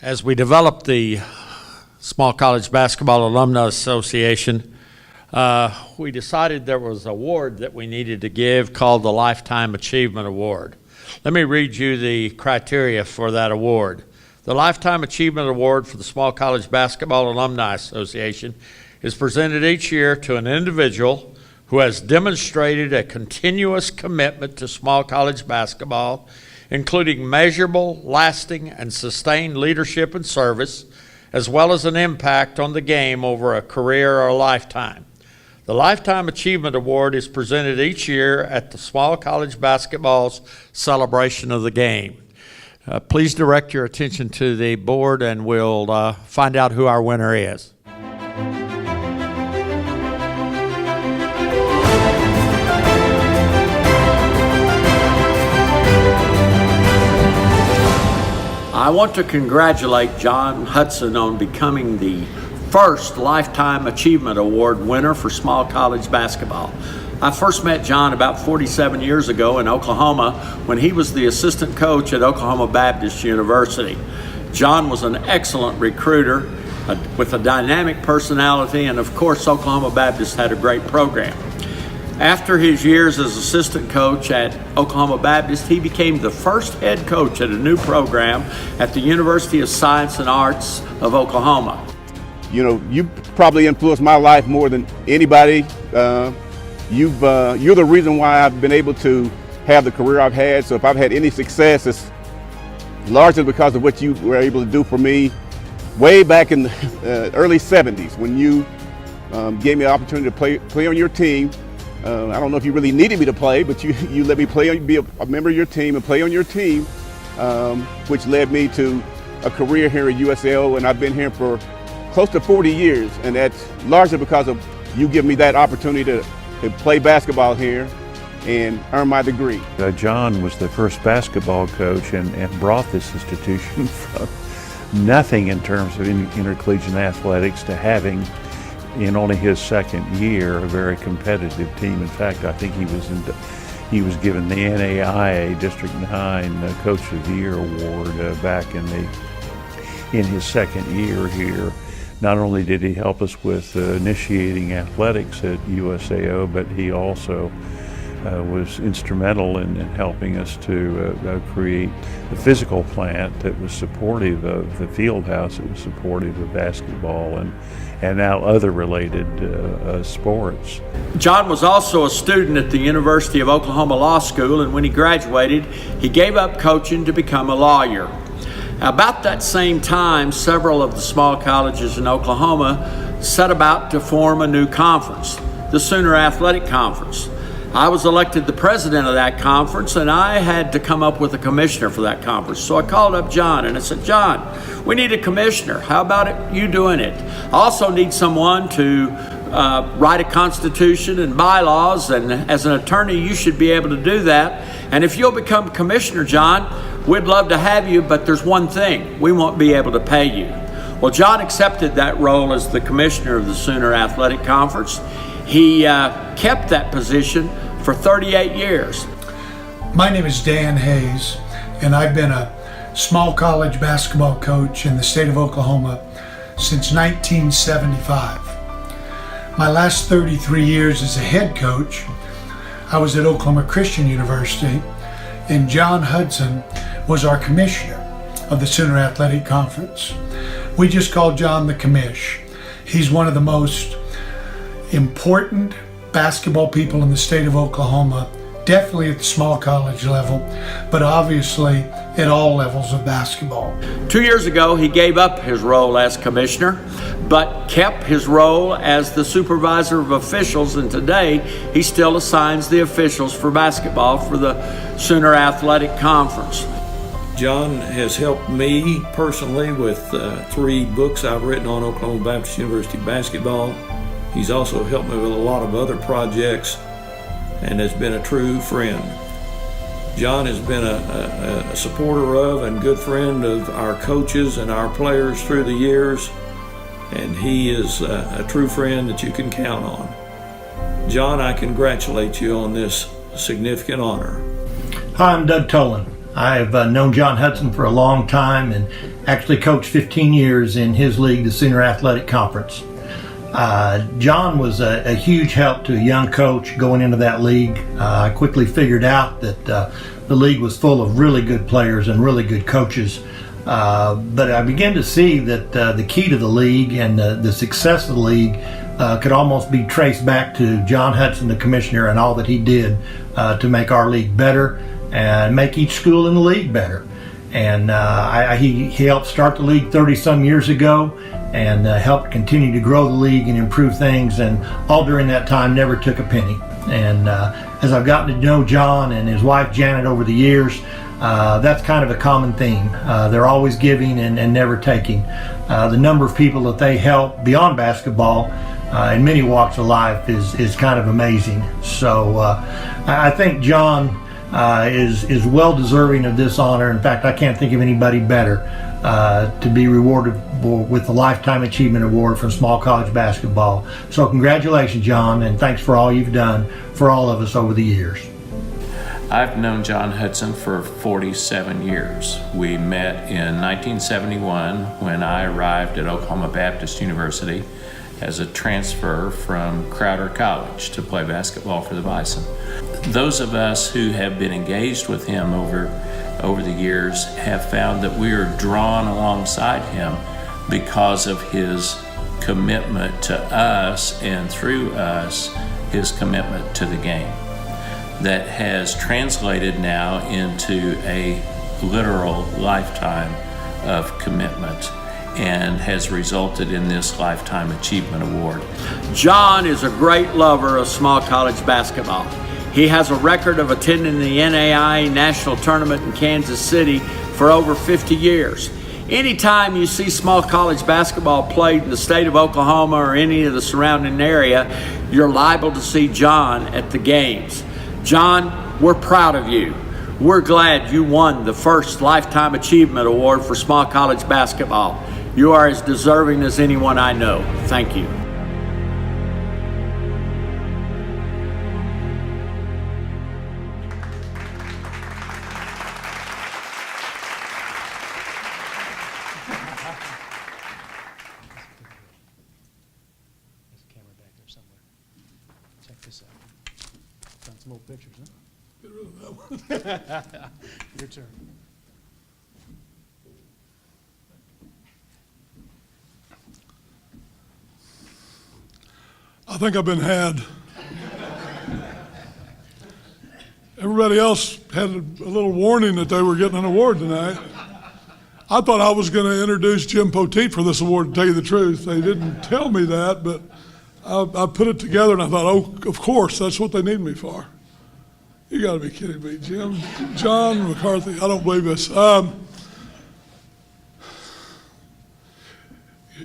As we developed the Small College Basketball Alumni Association, we decided there was an award that we needed to give called the Lifetime Achievement Award. Let me read you the criteria for that award. The Lifetime Achievement Award for the Small College Basketball Alumni Association is presented each year to an individual who has demonstrated a continuous commitment to small college basketball, including measurable, lasting, and sustained leadership and service, as well as an impact on the game over a career or a lifetime. The Lifetime Achievement Award is presented each year at the Small College Basketball's celebration of the game. Please direct your attention to the board and we'll find out who our winner is. I want to congratulate John Hudson on becoming the first Lifetime Achievement Award winner for small college basketball. I first met John about 47 years ago in Oklahoma when he was the assistant coach at Oklahoma Baptist University. John was an excellent recruiter with a dynamic personality, and of course Oklahoma Baptist had a great program. After his years as assistant coach at Oklahoma Baptist, he became the first head coach at a new program at the University of Science and Arts of Oklahoma. You know, you probably influenced my life more than anybody. You're the reason why I've been able to have the career I've had. So if I've had any success, it's largely because of what you were able to do for me way back in the early 70s when you gave me the opportunity to play on your team. I don't know if you really needed me to play, but you let me be a member of your team and play on your team, which led me to a career here at USL, and I've been here for close to 40 years, and that's largely because of you giving me that opportunity to play basketball here and earn my degree. John was the first basketball coach and brought this institution from nothing in terms of intercollegiate athletics to having, in only his second year, a very competitive team. In fact, I think he was given the NAIA District 9 Coach of the Year award back in his second year here. Not only did he help us with initiating athletics at USAO, but he also was instrumental in helping us to create the physical plant that was supportive of the field house, that was supportive of basketball and now other related sports. John was also a student at the University of Oklahoma Law School, and when he graduated, he gave up coaching to become a lawyer. About that same time, several of the small colleges in Oklahoma set about to form a new conference, the Sooner Athletic Conference. I was elected the president of that conference, and I had to come up with a commissioner for that conference. So I called up John and I said, John, we need a commissioner. How about you doing it? I also need someone to write a constitution and bylaws, and as an attorney, you should be able to do that. And if you'll become commissioner, John, we'd love to have you, but there's one thing, we won't be able to pay you. Well, John accepted that role as the commissioner of the Sooner Athletic Conference. He kept that position for 38 years. My name is Dan Hayes, and I've been a small college basketball coach in the state of Oklahoma since 1975. My last 33 years as a head coach, I was at Oklahoma Christian University, and John Hudson was our commissioner of the Sooner Athletic Conference. We just call John the commish. He's one of the most important basketball people in the state of Oklahoma, definitely at the small college level, but obviously at all levels of basketball. 2 years ago, he gave up his role as commissioner, but kept his role as the supervisor of officials, and today he still assigns the officials for basketball for the Sooner Athletic Conference. John has helped me personally with 3 books I've written on Oklahoma Baptist University basketball. He's also helped me with a lot of other projects and has been a true friend. John has been a supporter of and good friend of our coaches and our players through the years, and he is a true friend that you can count on. John, I congratulate you on this significant honor. Hi, I'm Doug Tolan. I've known John Hudson for a long time and actually coached 15 years in his league, the Senior Athletic Conference. John was a huge help to a young coach going into that league. I quickly figured out that the league was full of really good players and really good coaches. But I began to see that the key to the league and the success of the league could almost be traced back to John Hudson, the commissioner, and all that he did to make our league better and make each school in the league better. And he helped start the league 30-some years ago and helped continue to grow the league and improve things, and all during that time never took a penny. And as I've gotten to know John and his wife Janet over the years, that's kind of a common theme. They're always giving and never taking. The number of people that they help beyond basketball in many walks of life is kind of amazing. So I think John is well deserving of this honor. In fact, I can't think of anybody better to be rewarded with the Lifetime Achievement Award from small college basketball. So congratulations, John, and thanks for all you've done for all of us over the years. I've known John Hudson for 47 years. We met in 1971 when I arrived at Oklahoma Baptist University as a transfer from Crowne College to play basketball for the Bison. Those of us who have been engaged with him over the years have found that we are drawn alongside him because of his commitment to us, and through us, his commitment to the game. That has translated now into a literal lifetime of commitment and has resulted in this Lifetime Achievement Award. John is a great lover of small college basketball. He has a record of attending the NAIA National Tournament in Kansas City for over 50 years. Anytime you see small college basketball played in the state of Oklahoma or any of the surrounding area, you're liable to see John at the games. John, we're proud of you. We're glad you won the first Lifetime Achievement Award for small college basketball. You are as deserving as anyone I know. Thank you. There's a camera back there somewhere. Check this out. Done some old pictures, huh? Get rid of that one. Your turn. I think I've been had. Everybody else had a little warning that they were getting an award tonight. I thought I was going to introduce Jim Poteet for this award, to tell you the truth. They didn't tell me that, but I put it together and I thought, oh, of course, that's what they need me for. You got to be kidding me, Jim. John McCarthy, I don't believe this.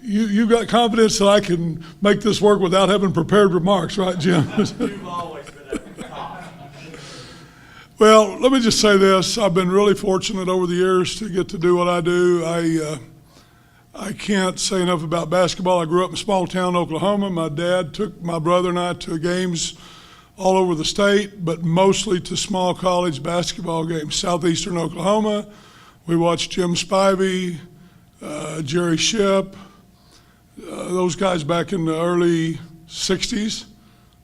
You got confidence that I can make this work without having prepared remarks, right, Jim? You've always been at the top. Well, let me just say this. I've been really fortunate over the years to get to do what I do. I can't say enough about basketball. I grew up in a small town, Oklahoma. My dad took my brother and I to games all over the state, but mostly to small college basketball games. Southeastern Oklahoma, we watched Jim Spivey, Jerry Shipp, those guys back in the early 60s,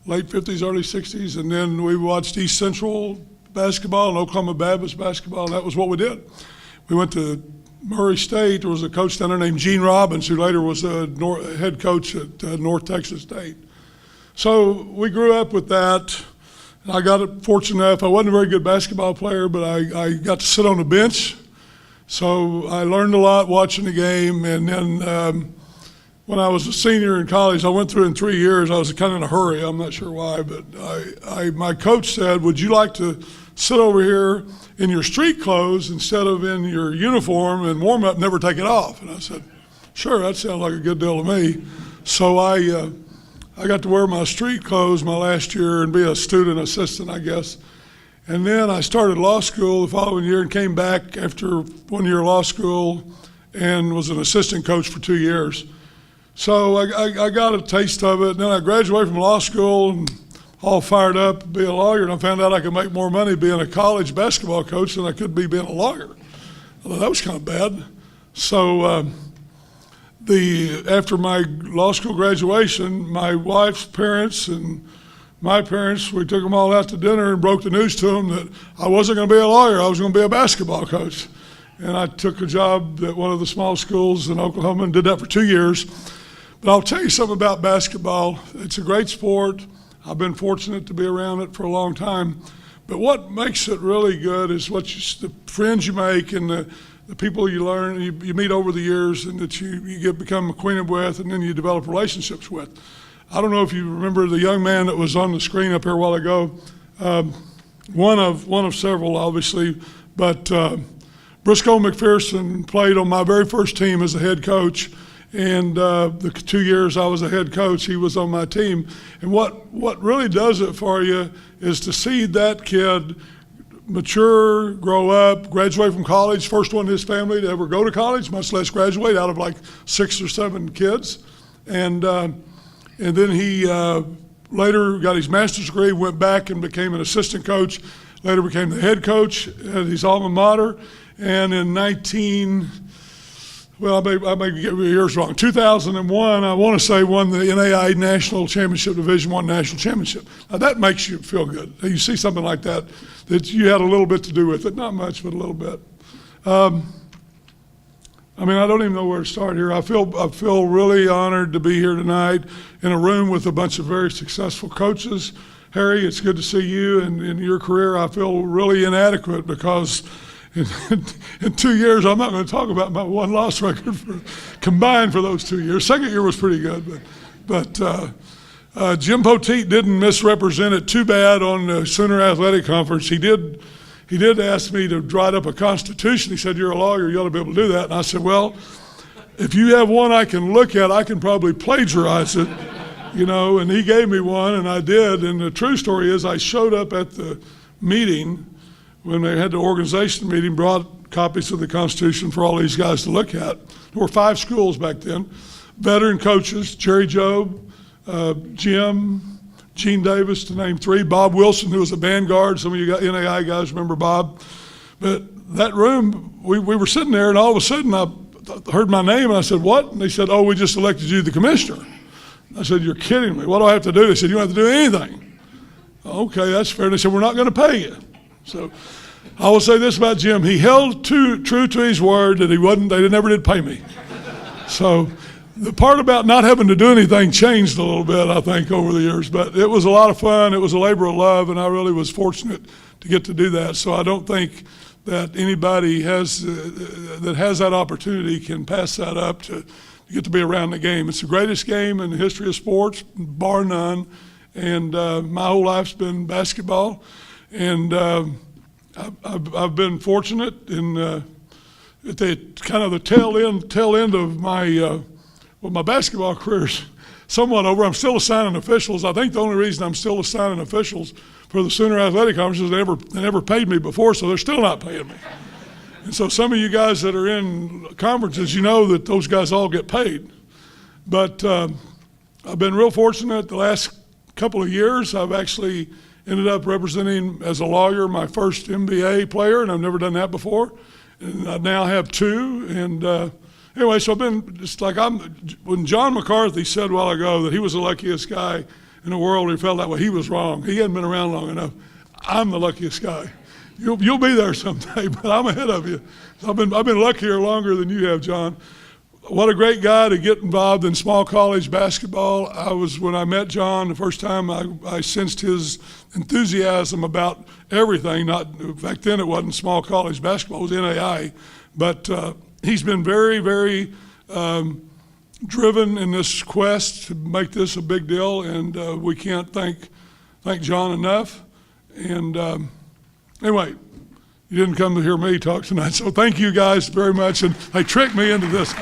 late 50s, early 60s, and then we watched East Central basketball and Oklahoma Baptist basketball, and that was what we did. We went to Murray State. There was a coach down there named Gene Robbins, who later was a head coach at North Texas State. So we grew up with that. I got fortunate enough. I wasn't a very good basketball player, but I got to sit on the bench. So I learned a lot watching the game, and then when I was a senior in college, I went through in 3 years. I was kind of in a hurry. I'm not sure why, but my coach said, would you like to sit over here in your street clothes instead of in your uniform and warm up, never take it off? And I said, sure, that sounds like a good deal to me. So I got to wear my street clothes my last year and be a student assistant, I guess. And then I started law school the following year and came back after 1 year of law school and was an assistant coach for 2 years. So I got a taste of it. And then I graduated from law school, and all fired up to be a lawyer, and I found out I could make more money being a college basketball coach than I could be being a lawyer. I thought that was kind of bad. So after my law school graduation, my wife's parents and my parents, we took them all out to dinner and broke the news to them that I wasn't going to be a lawyer, I was going to be a basketball coach. And I took a job at one of the small schools in Oklahoma and did that for 2 years. But I'll tell you something about basketball. It's a great sport. I've been fortunate to be around it for a long time. But what makes it really good is the friends you make and the people you learn, you meet over the years, and that you become acquainted with, and then you develop relationships with. I don't know if you remember the young man that was on the screen up here a while ago. One of several, obviously, but Briscoe McPherson played on my very first team as a head coach, and the 2 years I was a head coach, he was on my team. And what really does it for you is to see that kid mature, grow up, graduate from college, first one in his family to ever go to college, much less graduate, out of like 6 or 7 kids. And then he later got his master's degree, went back and became an assistant coach, later became the head coach at his alma mater. And in I may get the years wrong, 2001, I want to say, won the NAI National Championship, Division I National Championship. Now that makes you feel good. You see something like that you had a little bit to do with it, not much, but a little bit. I don't even know where to start here. I feel really honored to be here tonight in a room with a bunch of very successful coaches. Harry, it's good to see you, and in your career, I feel really inadequate because in 2 years, I'm not going to talk about my one-loss record combined for those 2 years. Second year was pretty good, but Jim Poteet didn't misrepresent it too bad on the Sooner Athletic Conference. He did ask me to write up a constitution. He said, "You're a lawyer, you ought to be able to do that." And I said, "Well, if you have one I can look at, I can probably plagiarize it." And he gave me one, and I did. And the true story is I showed up at the meeting when they had the organization meeting, brought copies of the Constitution for all these guys to look at. There were 5 schools back then. Veteran coaches, Jerry Jobe, Jim, Gene Davis, to name 3, Bob Wilson, who was a Vanguard. Some of you NAI guys remember Bob. But that room, we were sitting there, and all of a sudden I heard my name, and I said, "What?" And they said, "Oh, we just elected you the commissioner." I said, "You're kidding me. What do I have to do?" They said, "You don't have to do anything." Okay, that's fair. They said, "We're not going to pay you." So I will say this about Jim. He held true to his word that they never did pay me. So the part about not having to do anything changed a little bit, I think, over the years. But it was a lot of fun. It was a labor of love, and I really was fortunate to get to do that. So I don't think that anybody that has that opportunity can pass that up to get to be around the game. It's the greatest game in the history of sports, bar none. And my whole life's been basketball. And I've been fortunate at the kind of the tail end of my basketball career's somewhat over. I'm still assigning officials. I think the only reason I'm still assigning officials for the Sooner Athletic Conference is they never paid me before, so they're still not paying me. And so some of you guys that are in conferences, you know that those guys all get paid. But I've been real fortunate the last couple of years. I've actually ended up representing as a lawyer my first NBA player, and I've never done that before. And I now have 2. And anyway, so I've been just like when John McCarthy said a while ago that he was the luckiest guy in the world, he felt that way. He was wrong. He hadn't been around long enough. I'm the luckiest guy. You'll be there someday, but I'm ahead of you. I've been luckier longer than you have, John. What a great guy to get involved in small college basketball. When I met John the first time, I sensed his enthusiasm about everything. Back then it wasn't small college basketball, it was NAI. But he's been very, very driven in this quest to make this a big deal, and we can't thank John enough. And anyway, you didn't come to hear me talk tonight, so thank you guys very much. And they tricked me into this.